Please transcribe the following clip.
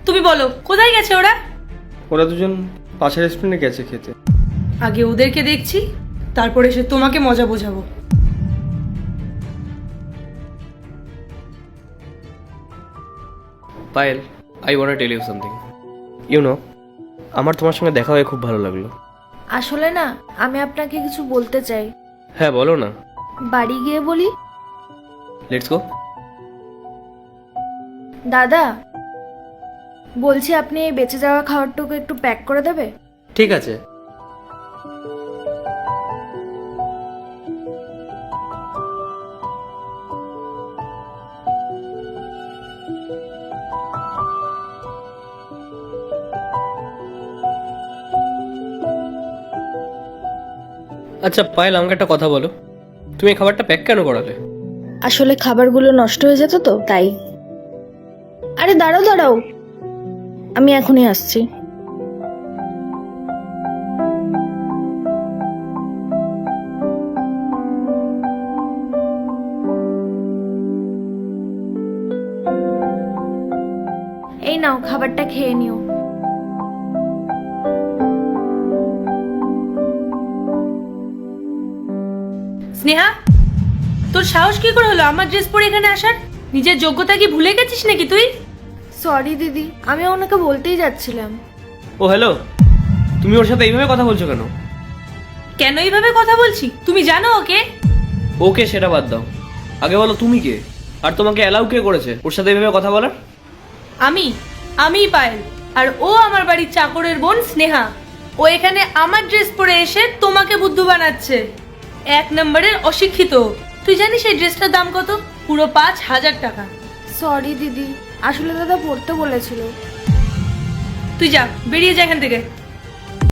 তুমি বলো কোথায় গেছে ওরা? ওরা দুজন পাশের রেস্টুরেন্টে গেছে খেতে। আগে ওদেরকে দেখছি, তারপরে এসে তোমাকে মজা বোঝাবো। Payel, I want tell you something. You know, আমার তোমার সঙ্গে দেখা হয়ে খুব ভালো লাগলো। আসলে না, আমি আপনাকে কিছু বলতে চাই। হ্যাঁ বলো না। বাড়ি গিয়ে বলি? Let's go. দাদা, বলছি আপনি এই বেঁচে যাওয়া খাবারটুকু একটু প্যাক করে দেবে? ঠিক আছে। আচ্ছা পায়েল, আমাকে একটা কথা বলো, তুমি এই খাবারটা প্যাক কেন করালে? আসলে খাবারগুলো নষ্ট হয়ে যেত তো তাই। আরে দাঁড়াও দাঁড়াও, আমি এখনই আসছি। এই নাও, খাবারটা খেয়ে নিও। স্নেহা, তোর সাহস কি করে হলো আমার ড্রেস পরে এখানে আসার? নিজের যোগ্যতা কি ভুলে গেছিস নাকি তুই? সরি দিদি, আমি ওনাকে বলতেই যাচ্ছিলাম। ও হ্যালো, তুমি ওর সাথে এইভাবে কথা বলছো কেন? কেন এইভাবে কথা বলছি? তুমি জানো ওকে? ওকে সেটা বাদ দাও, আগে বলো তুমি কে, আর তোমাকে অ্যালাউ কে করেছে ওর সাথে এইভাবে কথা বলার? আমিই পায়েল, আর ও আমার বাড়ির চাকরের বোন স্নেহা। ও এখানে আমার ড্রেস পরে এসে তোমাকে বুদ্ধু বানাচ্ছে। এক নম্বরের অশিক্ষিত। তুই জানিস এই ড্রেসটার দাম কত? পুরো 5,000 টাকা। সরি দিদি, আসলে দাদা পড়তে বলেছিল। তুই যা, বেরিয়ে যা এখান থেকে।